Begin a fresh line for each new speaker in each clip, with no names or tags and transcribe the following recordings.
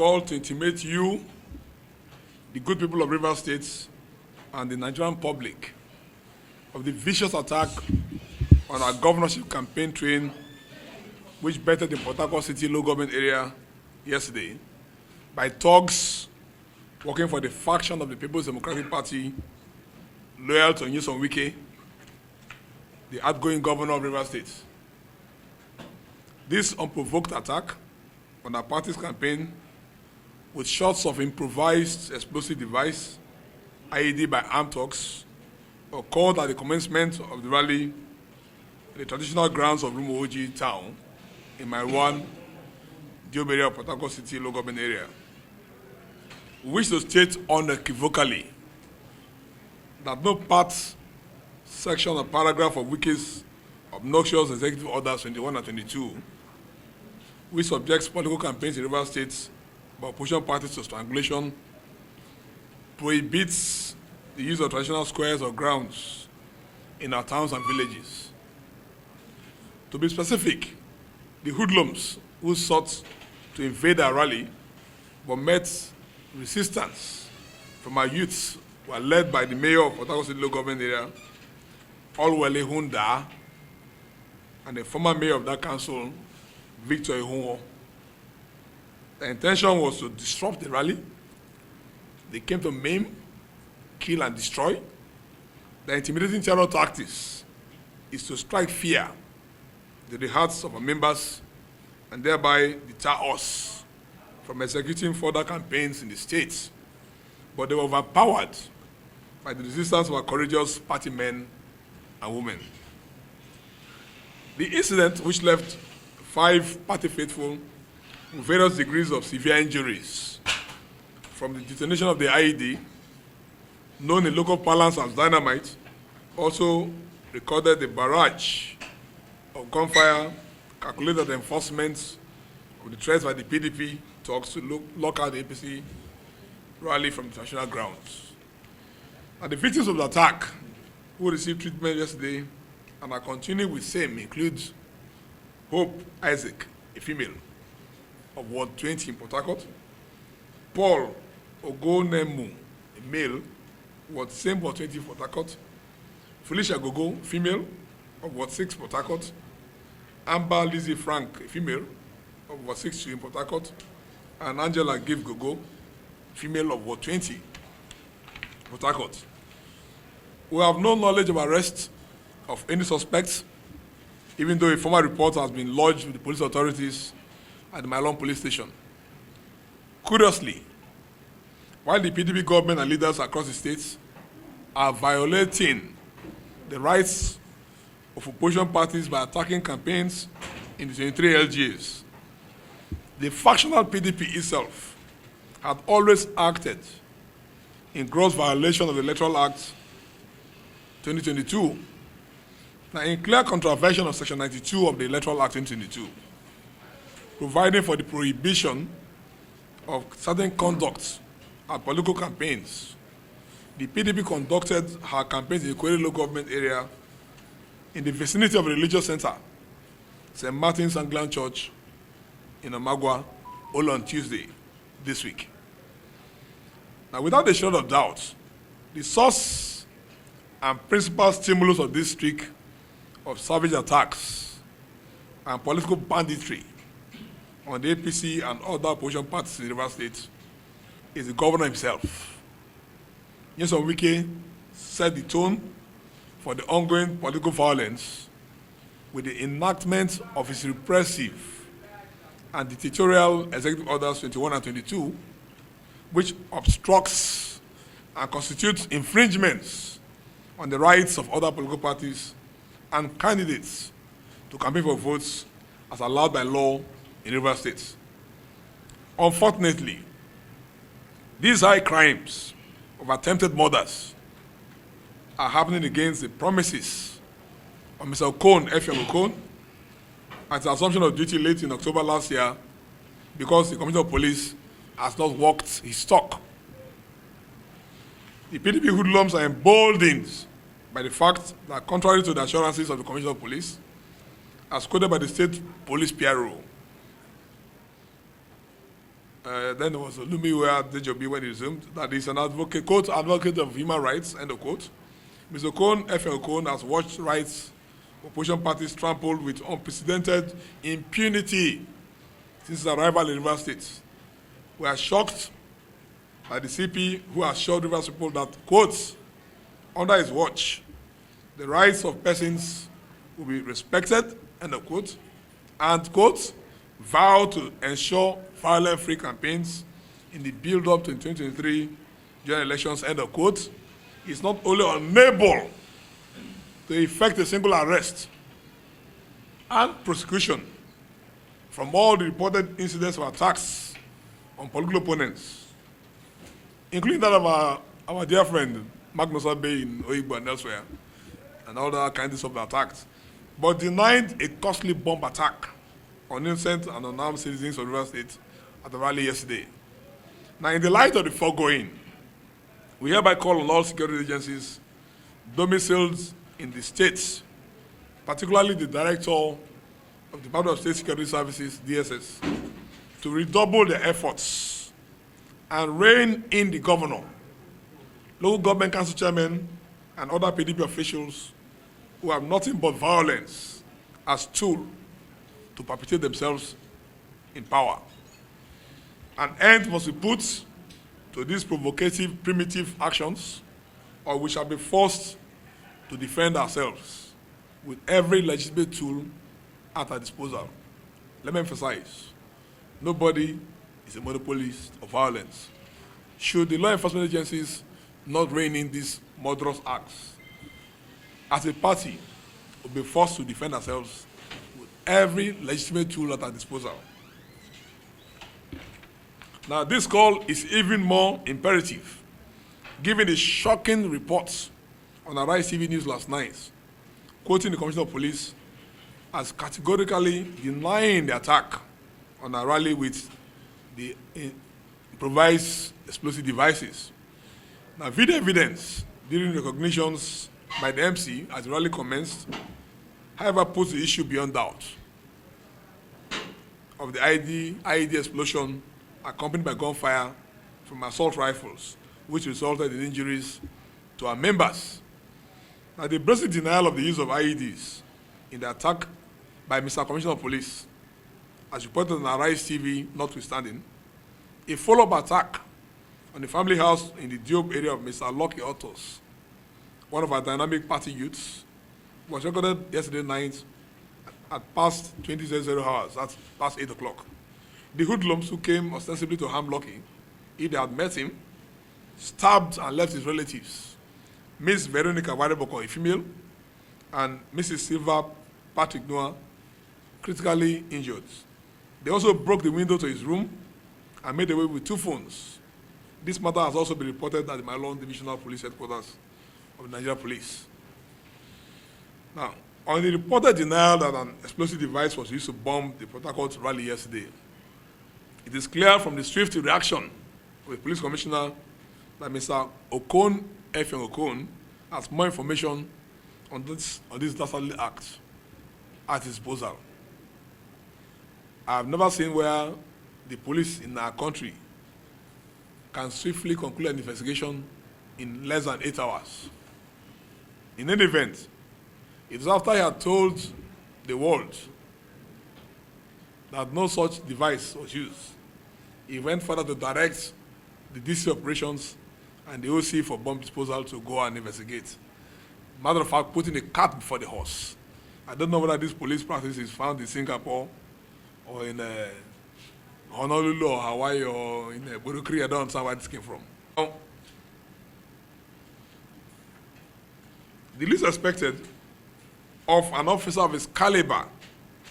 call to intimate you, the good people of Rivers State, and the Nigerian public of the vicious attack on our governorship campaign train, which bettered the Port Harcourt City local government area yesterday by thugs working for the faction of the People's Democratic Party loyal to Nyesom Wike, the outgoing governor of Rivers State. This unprovoked attack on our party's campaign with shots of improvised explosive device, IED by armed thugs, occurred at the commencement of the rally in the traditional grounds of Rumuoji town in my one Diobere of Port Harcourt City local government area. We wish to state unequivocally that no part, section, or paragraph of Wike's obnoxious executive orders 21 and 22, which subjects political campaigns in Rivers State by opposition parties to strangulation, prohibits the use of traditional squares or grounds in our towns and villages. To be specific, the hoodlums who sought to invade our rally but met resistance from our youths were led by the mayor of Port Harcourt City local government area, Olwele Hunda, and the former mayor of that council, Victor Ehunwo. The intention was to disrupt the rally. They came to maim, kill, and destroy. The intimidating terror tactics is to strike fear into the hearts of our members and thereby deter us from executing further campaigns in the state. But they were overpowered by the resistance of our courageous party men and women. The incident, which left 5 party faithful with various degrees of severe injuries from the detonation of the IED, known in local parlance as dynamite, also recorded the barrage of gunfire, calculated enforcement of the threats by the PDP talks to lock out the APC rally from the national grounds. And the victims of the attack who received treatment yesterday and are continuing with same include Hope Isaac, a female of Ward 20 in Port Harcourt, Paul Ogonemu, a male, Ward 20 Port Harcourt, Felicia Gogo, female, of Ward 6 Port Harcourt, Amber Lizzie Frank, a female, of Ward 6 in Port Harcourt, and Angela Give Gogo, female of Ward 20, Port Harcourt. We have no knowledge of arrest of any suspects, even though a formal report has been lodged with the police authorities at the Mylon police station. Curiously, while the PDP government and leaders across the states are violating the rights of opposition parties by attacking campaigns in the 23 LGAs, the factional PDP itself had always acted in gross violation of the Electoral Act 2022, now in clear contravention of Section 92 of the Electoral Act 2022, providing for the prohibition of certain conduct at political campaigns. The PDP conducted her campaigns in the Kwere local government area in the vicinity of a religious center, St. Martin's Anglican Church in Omagwa, all on Tuesday this week. Now, without a shadow of doubt, the source and principal stimulus of this streak of savage attacks and political banditry on the APC and other opposition parties in Rivers State is the governor himself. Nyesom Wike set the tone for the ongoing political violence with the enactment of his repressive and dictatorial executive orders 21 and 22, which obstructs and constitutes infringements on the rights of other political parties and candidates to campaign for votes as allowed by law in Rivers State. Unfortunately, these high crimes of attempted murders are happening against the promises of Mr. Okon, Effiong Okon, at the assumption of duty late in October last year because the Commissioner of Police has not walked his talk. The PDP hoodlums are emboldened by the fact that, contrary to the assurances of the Commissioner of Police, as quoted by the State Police PRO, Then there was Lumi where Dejobi when he resumed that he's an advocate, quote, advocate of human rights, end of quote. Mr. Okon, F.N. Okon, has watched rights opposition parties trampled with unprecedented impunity since his arrival in Rivers State. We are shocked by the CP who assured Rivers people that, quote, under his watch, the rights of persons will be respected, end of quote, and, quote, vow to ensure violent-free campaigns in the build-up to the 2023 general elections, end of quote. Is not only unable to effect a single arrest and prosecution from all the reported incidents of attacks on political opponents, including that of our dear friend Magnus Abe in Oigbo and elsewhere, and other kinds of attacks, but denied a costly bomb attack on innocent and unarmed citizens of Rivers State at the rally yesterday. Now, in the light of the foregoing, we hereby call on all security agencies domiciled in the states, particularly the Director of the Department of State Security Services, DSS, to redouble their efforts and rein in the governor, local government council chairmen, and other PDP officials who have nothing but violence as tool to perpetuate themselves in power. An end must be put to these provocative, primitive actions, or we shall be forced to defend ourselves with every legitimate tool at our disposal. Let me emphasize, nobody is a monopolist of violence. Should the law enforcement agencies not rein in these murderous acts, as a party, we'll be forced to defend ourselves with every legitimate tool at our disposal. Now, this call is even more imperative, given the shocking reports on Arise TV News last night, quoting the Commissioner of Police as categorically denying the attack on a rally with the improvised explosive devices. Now, video evidence during recognitions by the MC as the rally commenced, however, puts the issue beyond doubt of the IED explosion accompanied by gunfire from assault rifles, which resulted in injuries to our members. Now, the brazen denial of the use of IEDs in the attack by Mr. Commissioner of Police, as reported on Arise TV, notwithstanding, a follow-up attack on the family house in the Diop area of Mr. Lucky Autos, one of our dynamic party youths, was recorded yesterday night at past 20:00 hours, that's past 8 o'clock. The hoodlums who came ostensibly to harm Lucky, if they had met him, stabbed and left his relatives, Miss Veronica Wareboko, a female, and Mrs. Silva Patrick Noah, critically injured. They also broke the window to his room and made away with 2 phones. This matter has also been reported at the Malone Divisional Police Headquarters of the Nigeria Police. Now, on the reported denial that an explosive device was used to bomb the Port Harcourt rally yesterday, it is clear from the swift reaction of the police commissioner that Mr. Okon, F.N. Okon, has more information on this dastardly act at his disposal. I have never seen where the police in our country can swiftly conclude an investigation in less than 8 hours. In any event, it was after he had told the world that no such device was used. He went further to direct the DC operations and the OC for bomb disposal to go and investigate. Matter of fact, putting the cart before the horse. I don't know whether this police practice is found in Singapore or in Honolulu or Hawaii or in Burukri. I don't understand where this came from. Now, the least expected of an officer of his caliber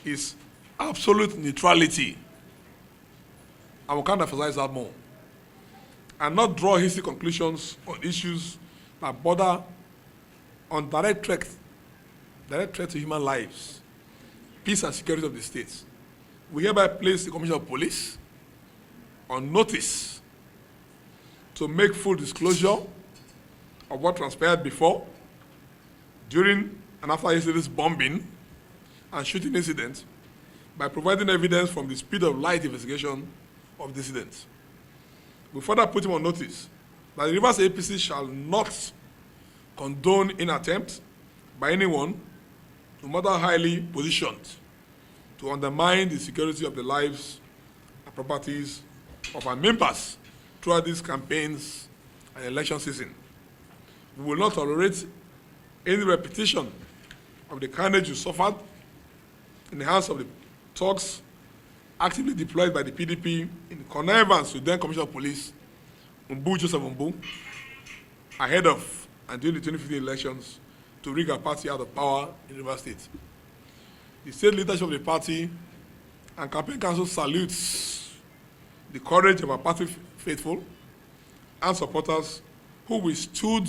is absolute neutrality. I will can't emphasize that more. And not draw hasty conclusions on issues that border on direct threat to human lives, peace and security of the state. We hereby place the Commissioner of Police on notice to make full disclosure of what transpired before, during, and after yesterday's bombing and shooting incident by providing evidence from the speed of light investigation of dissidents. We further put him on notice that the Rivers APC shall not condone any attempt by anyone, no matter highly positioned, to undermine the security of the lives and properties of our members throughout these campaigns and election season. We will not tolerate any repetition of the carnage you suffered in the hands of the thugs actively deployed by the PDP in connivance with then Commissioner of Police Joseph Mbu ahead of and during the 2015 elections to rig our party out of power in Rivers State. The state leadership of the party and campaign council salutes the courage of our party faithful and supporters who withstood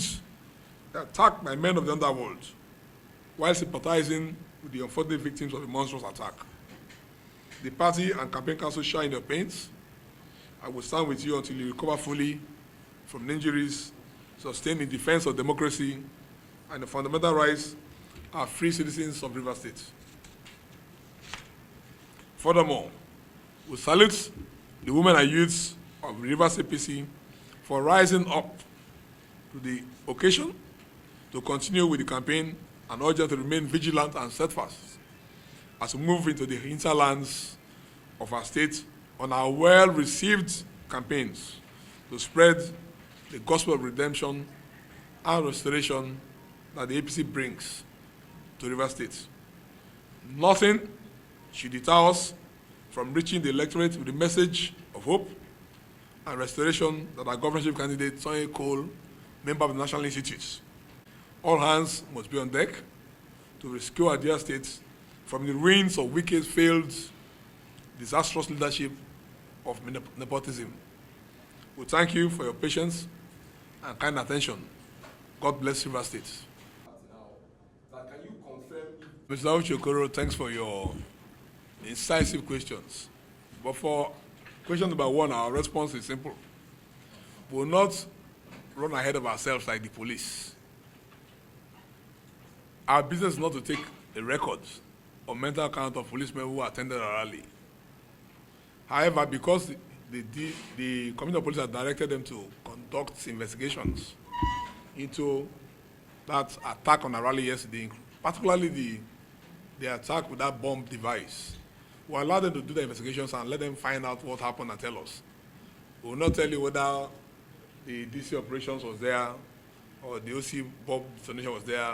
the attack by men of the underworld while sympathizing with the unfortunate victims of the monstrous attack. The party and campaign council share in your pains. I will stand with you until you recover fully from the injuries sustained in defense of democracy and the fundamental rights of free citizens of Rivers State. Furthermore, we salute the women and youths of Rivers APC for rising up to the occasion to continue with the campaign and urge them to remain vigilant and steadfast as we move into the hinterlands of our state on our well-received campaigns to spread the gospel of redemption and restoration that the APC brings to Rivers State. Nothing should deter us from reaching the electorate with the message of hope and restoration that our governorship candidate, Sonny Cole, member of the National Institutes. All hands must be on deck to rescue our dear state from the ruins of wicked, failed, disastrous leadership of nepotism. We thank you for your patience and kind attention. God bless Rivers State.
Can you confirm
Mr. Ochokoro, thanks for your incisive questions. But for question number one, our response is simple. We will not run ahead of ourselves like the police. Our business is not to take a record or mental account of policemen who attended a rally. However, because the Commissioner of Police has directed them to conduct investigations into that attack on a rally yesterday, particularly the attack with that bomb device, we allow them to do the investigations and let them find out what happened and tell us. We will not tell you whether the DC operations was there or the OC bomb detonation was there.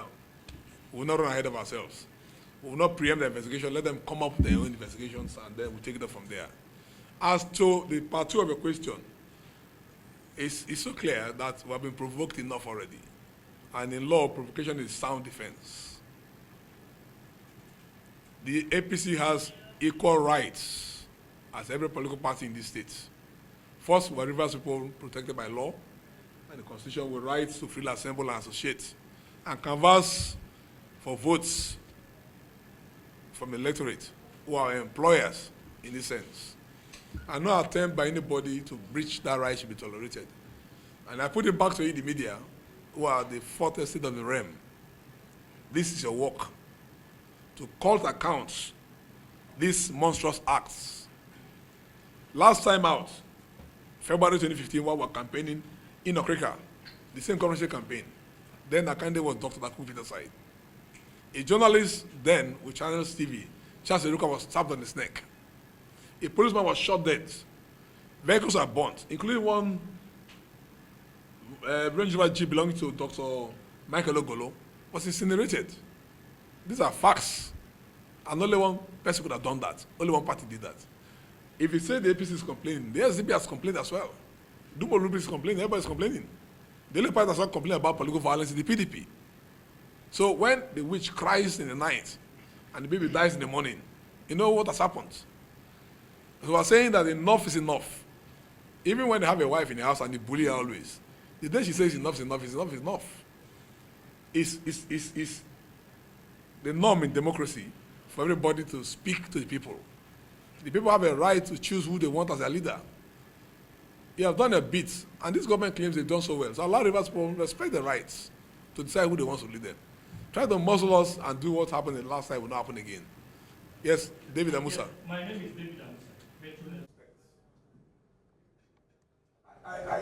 We will not run ahead of ourselves. We will not preempt the investigation, let them come up with their own investigations, and then we'll take it up from there. As to the part two of your question, it's so clear that we have been provoked enough already. And in law, provocation is sound defense. The APC has equal rights as every political party in this state. First, we are Rivers people protected by law, and the Constitution with rights to freely assemble and associate, and canvass for votes from the electorate, who are employers in this sense. And no attempt by anybody to breach that right should be tolerated. And I put it back to you, the media, who are the fourth estate of the realm. This is your work, to call to account these monstrous acts. Last time out, February 2015, while we were campaigning in Okrika, the same governorship campaign, then our candidate was Dr. Daku Peterside. A journalist then with Channels TV, Charles Eruka, was stabbed on his neck. A policeman was shot dead. Vehicles are burnt, including one Range Rover Jeep belonging to Dr. Michael Ogolo, was incinerated. These are facts. And only one person could have done that. Only one party did that. If you say the APC is complaining, the SDP has complained as well. Dumo Ruby is complaining, everybody is complaining. The only party that's not complaining about political violence is the PDP. So when the witch cries in the night and the baby dies in the morning, you know what has happened? So we're saying that enough is enough. Even when they have a wife in the house and they bully her always, the day she says enough is enough is enough is enough. It's the norm in democracy for everybody to speak to the people. The people have a right to choose who they want as their leader. You have done a bit, and this government claims they've done so well. So allow Rivers people respect the rights to decide who they want to lead them. Try to muzzle us and do what happened the last time will not happen again. Yes, David Amusa.
Yes, my name is David Amusa.
I